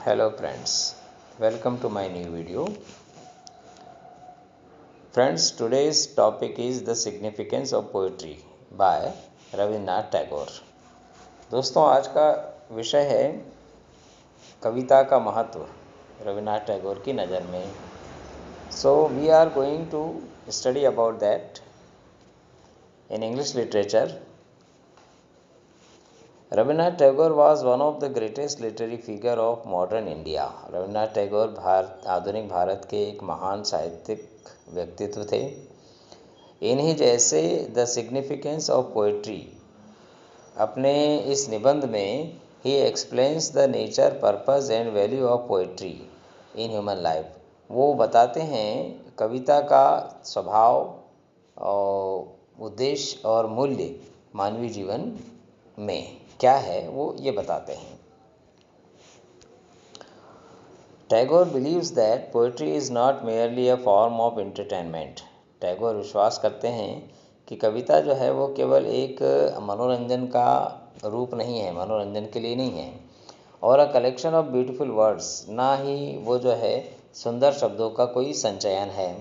Hello friends, welcome to my new video. Friends, today's topic is the significance of poetry by Rabindranath Tagore. दोस्तों, आज का विषय है कविता का महत्व रविन्द्रनाथ टैगोर की नज़र में। So we are going to study about that in English literature. Rabindranath Tagore was one of the greatest literary figure of modern India. Rabindranath Tagore आधुनिक भारत के एक महान साहित्यिक व्यक्तित्व थे। इन्हीं जैसे द सिग्निफिकेंस ऑफ पोइट्री, अपने इस निबंध में ही explains the nature, purpose and value of poetry in human life. वो बताते हैं कविता का स्वभाव और उद्देश्य और मूल्य मानवीय जीवन में क्या है, वो ये बताते हैं। Tagore believes that poetry is not merely a form of entertainment. Tagore विश्वास करते हैं कि कविता जो है वो केवल एक मनोरंजन का रूप नहीं है, मनोरंजन के लिए नहीं है, और a collection of beautiful words, ना ही वो जो है सुंदर शब्दों का कोई संचयन है।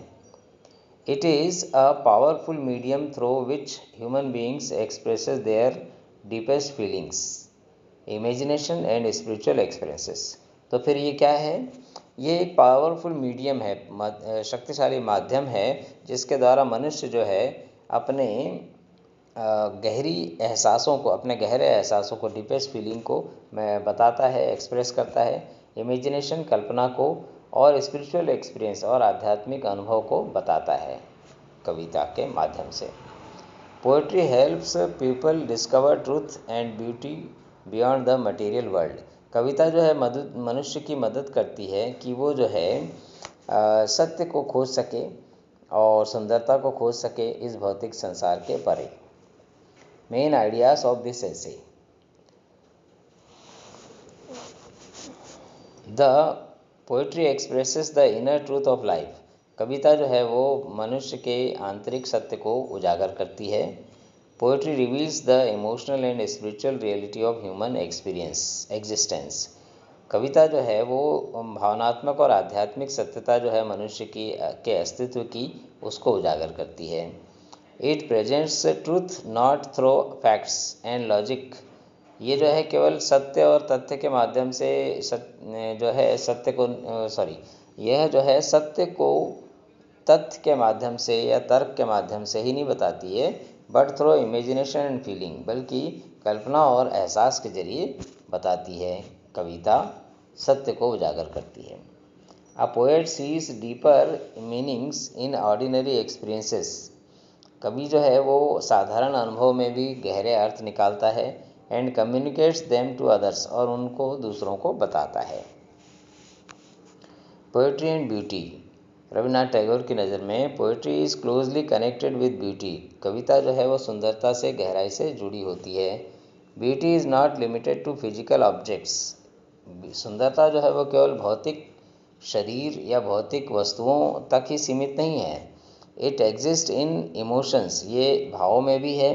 It is a powerful medium through which human beings expresses their deepest feelings, imagination and spiritual experiences. तो फिर ये क्या है? ये एक पावरफुल मीडियम है, शक्तिशाली माध्यम है, जिसके द्वारा मनुष्य जो है अपने गहरी एहसासों को, अपने गहरे एहसासों को, डीपेस्ट फीलिंग को बताता है, एक्सप्रेस करता है, इमेजिनेशन कल्पना को, और स्पिरिचुअल एक्सपीरियंस और आध्यात्मिक अनुभव को बताता है कविता के माध्यम से। Poetry helps people discover truth and beauty beyond the material world. कविता जो है मनुष्य की मदद करती है कि वो जो है सत्य को खोज सके और सुंदरता को खोज सके इस भौतिक संसार के परे। Main ideas of this essay. The poetry expresses the inner truth of life. कविता जो है वो मनुष्य के आंतरिक सत्य को उजागर करती है। Poetry reveals the emotional and spiritual reality of human existence. कविता जो है वो भावनात्मक और आध्यात्मिक सत्यता जो है मनुष्य की के अस्तित्व की, उसको उजागर करती है। It presents truth not through facts and logic. ये जो है केवल सत्य और तथ्य के माध्यम से यह जो है सत्य को तथ्य के माध्यम से या तर्क के माध्यम से ही नहीं बताती है, but through imagination and feeling, बल्कि कल्पना और एहसास के जरिए बताती है। कविता सत्य को उजागर करती है। A poet sees deeper meanings in ordinary experiences. कवि जो है वो साधारण अनुभव में भी गहरे अर्थ निकालता है, and communicates them to others, और उनको दूसरों को बताता है। Poetry and beauty. Rabindranath Tagore की नज़र में poetry is closely connected with beauty. कविता जो है वो सुंदरता से गहराई से जुड़ी होती है। Beauty is not limited to physical objects. सुंदरता जो है वो केवल भौतिक शरीर या भौतिक वस्तुओं तक ही सीमित नहीं है। It exist in emotions. ये भावों में भी है,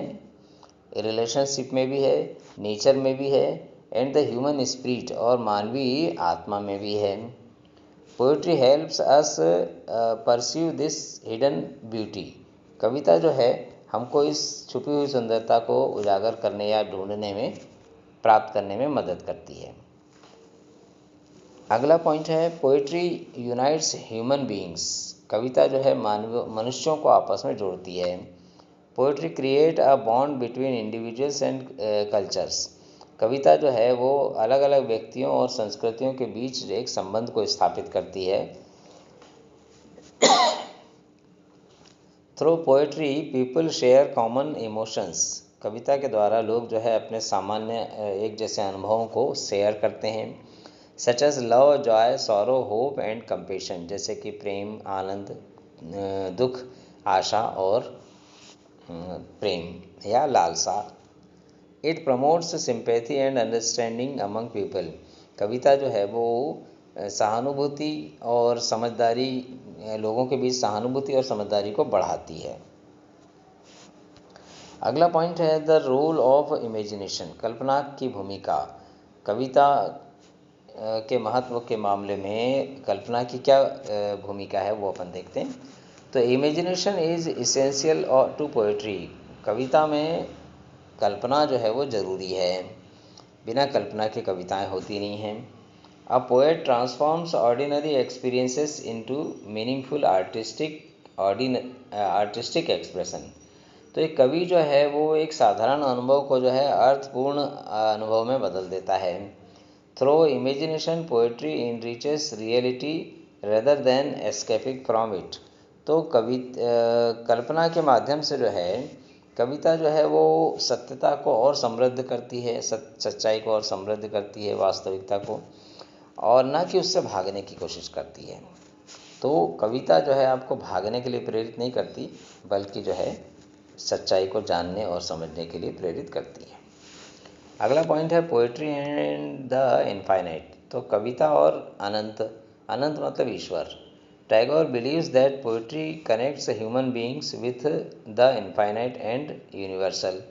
रिलेशनशिप में भी है, नेचर में भी है, एंड द ह्यूमन स्पिरिट, और मानवीय आत्मा में भी है। Poetry helps us pursue this hidden beauty. कविता जो है हमको इस छुपी हुई सुंदरता को उजागर करने या ढूंढने में, प्राप्त करने में मदद करती है। अगला पॉइंट है पोइट्री यूनाइट्स ह्यूमन बीइंग्स। कविता जो है मनुष्यों को आपस में जोड़ती है। Poetry create a bond between individuals and cultures. कविता जो है वो अलग अलग व्यक्तियों और संस्कृतियों के बीच एक संबंध को स्थापित करती है। Through poetry people share common emotions. कविता के द्वारा लोग जो है अपने सामान्य एक जैसे अनुभवों को शेयर करते हैं, such as love, joy, sorrow, hope and compassion, जैसे कि प्रेम, आनंद, दुख, आशा और प्रेम या लालसा। It promotes sympathy and understanding among people. कविता जो है वो सहानुभूति और समझदारी, लोगों के बीच सहानुभूति और समझदारी को बढ़ाती है। अगला पॉइंट है द रोल ऑफ इमेजिनेशन, कल्पना की भूमिका। कविता के महत्व के मामले में कल्पना की क्या भूमिका है वो अपन देखते हैं। तो imagination is essential to poetry. कविता में कल्पना जो है वो ज़रूरी है, बिना कल्पना के कविताएं होती नहीं हैं। A poet transforms ordinary experiences into meaningful artistic expression. तो एक कवि जो है वो एक साधारण अनुभव को जो है अर्थपूर्ण अनुभव में बदल देता है। Through imagination poetry enriches reality rather than escaping from it. तो कल्पना के माध्यम से जो है कविता जो है वो सत्यता को और समृद्ध करती है, सच्चाई को और समृद्ध करती है, वास्तविकता को, और ना कि उससे भागने की कोशिश करती है। तो कविता जो है आपको भागने के लिए प्रेरित नहीं करती, बल्कि जो है सच्चाई को जानने और समझने के लिए प्रेरित करती है। अगला पॉइंट है पोएट्री एंड द इनफाइनाइट। तो कविता और अनंत। अनंत मतलब ईश्वर। Tagore believes that poetry connects human beings with the infinite and universal.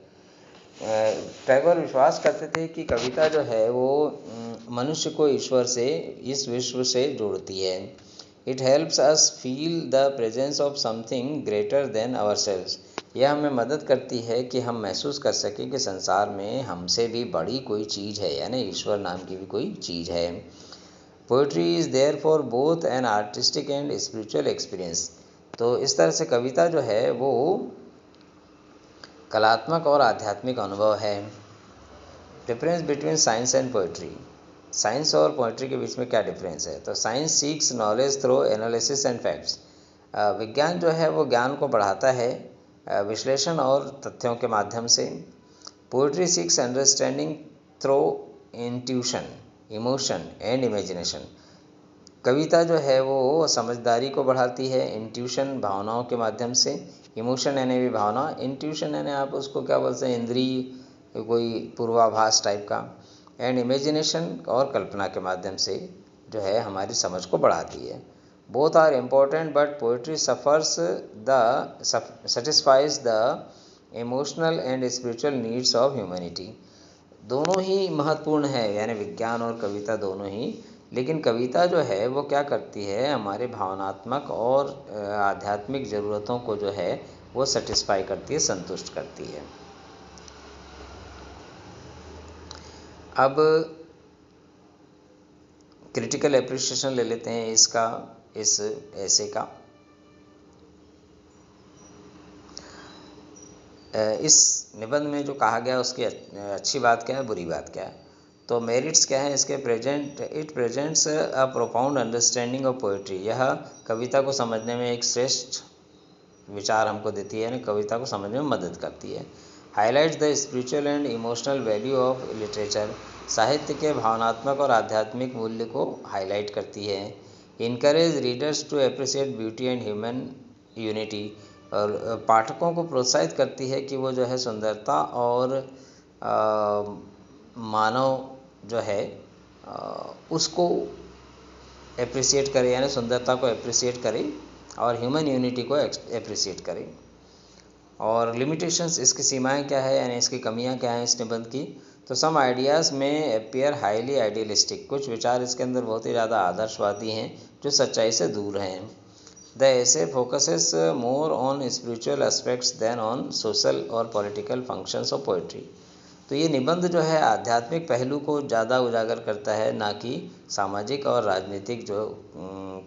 Tagore विश्वास करते थे कि कविता जो है वो मनुष्य को ईश्वर से, इस विश्व से जोड़ती है। It helps us feel the presence of something greater than ourselves. यह हमें मदद करती है कि हम महसूस कर सकें कि संसार में हमसे भी बड़ी कोई चीज़ है, यानी ईश्वर नाम की भी कोई चीज़ है। Poetry is there for both an artistic and spiritual experience. तो इस तरह से कविता जो है वो कलात्मक और आध्यात्मिक अनुभव है। Difference between science and poetry. Science और पोइट्री के बीच में क्या डिफरेंस है? तो science seeks knowledge through analysis and facts. विज्ञान जो है वो ज्ञान को बढ़ाता है विश्लेषण और तथ्यों के माध्यम से। Poetry seeks understanding through intuition, emotion and imagination. कविता जो है वो समझदारी को बढ़ाती है इंट्यूशन, भावनाओं के माध्यम से। इमोशन यानी भी भावना, इंट्यूशन यानी आप उसको क्या बोलते हैं, इंद्रिय, कोई पूर्वाभास टाइप का, एंड इमेजिनेशन और कल्पना के माध्यम से जो है हमारी समझ को बढ़ाती है। Both are important but poetry satisfies the emotional and spiritual needs of humanity. दोनों ही महत्वपूर्ण है, यानी विज्ञान और कविता दोनों ही। लेकिन कविता जो है वो क्या करती है, हमारे भावनात्मक और आध्यात्मिक ज़रूरतों को जो है वो सेटिस्फाई करती है, संतुष्ट करती है। अब क्रिटिकल एप्रिसिएशन ले लेते हैं इसका, इस ऐसे का। इस निबंध में जो कहा गया उसकी अच्छी बात क्या है, बुरी बात क्या है? तो मेरिट्स क्या है इसके? It presents a profound understanding of poetry. यह कविता को समझने में एक श्रेष्ठ विचार हमको देती है, कविता को समझने में मदद करती है। Highlights the spiritual and emotional value of literature. साहित्य के भावनात्मक और आध्यात्मिक मूल्य को हाईलाइट करती है। Encourage readers to appreciate beauty and human unity. और पाठकों को प्रोत्साहित करती है कि वो जो है सुंदरता और मानव जो है उसको एप्रिशिएट करे, यानी सुंदरता को एप्रिशिएट करे और ह्यूमन यूनिटी को एप्रिशिएट करे। और लिमिटेशंस, इसकी सीमाएं क्या है, यानी इसकी कमियां क्या हैं इस निबंध की? तो सम आइडियाज़ में अपियर हाईली आइडियलिस्टिक। कुछ विचार इसके अंदर बहुत ही ज़्यादा आदर्शवादी हैं जो सच्चाई से दूर हैं। The essay focuses more on spiritual aspects than on social और पॉलिटिकल फंक्शंस ऑफ पोइट्री। तो ये निबंध जो है आध्यात्मिक पहलू को ज़्यादा उजागर करता है, ना कि सामाजिक और राजनीतिक जो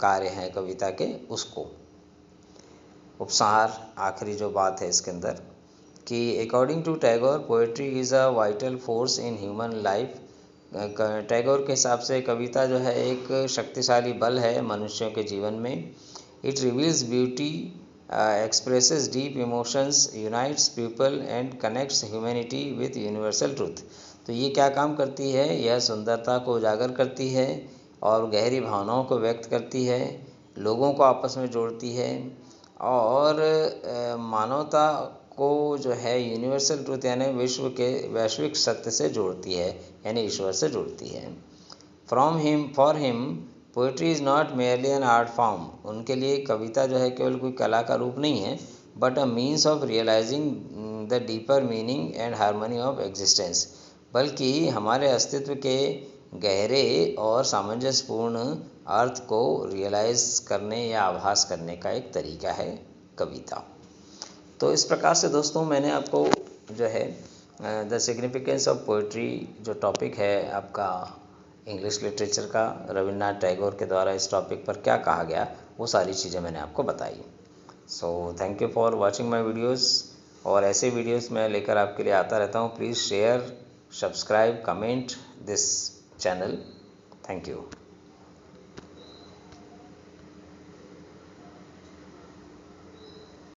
कार्य हैं कविता के उसको। उपसार, आखिरी जो बात है इसके अंदर कि according to Tagore poetry is a vital force in human life. Tagore के हिसाब से कविता जो है एक शक्तिशाली बल है मनुष्यों के जीवन में। It reveals beauty, expresses deep emotions, unites people and connects humanity with universal truth. तो ये क्या काम करती है? यह सुंदरता को उजागर करती है और गहरी भावनाओं को व्यक्त करती है, लोगों को आपस में जोड़ती है और मानवता को जो है यूनिवर्सल ट्रूथ यानी विश्व के वैश्विक सत्य से जोड़ती है, यानी ईश्वर से जोड़ती है। For him poetry is not merely an art form. उनके लिए कविता जो है केवल कोई कला का रूप नहीं है, but a means of realising the deeper meaning and harmony of existence. बल्कि हमारे अस्तित्व के गहरे और सामंजस्यपूर्ण अर्थ को रियलाइज़ करने या आभास करने का एक तरीका है कविता। तो इस प्रकार से दोस्तों मैंने आपको जो है द सिग्निफिकेंस ऑफ पोइट्री जो टॉपिक है आपका इंग्लिश लिटरेचर का, रविन्द्रनाथ टैगोर के द्वारा इस टॉपिक पर क्या कहा गया, वो सारी चीज़ें मैंने आपको बताई। So thank you for watching my videos, और ऐसे वीडियोज़ मैं लेकर आपके लिए आता रहता हूँ। Please share, subscribe, comment this channel. Thank you.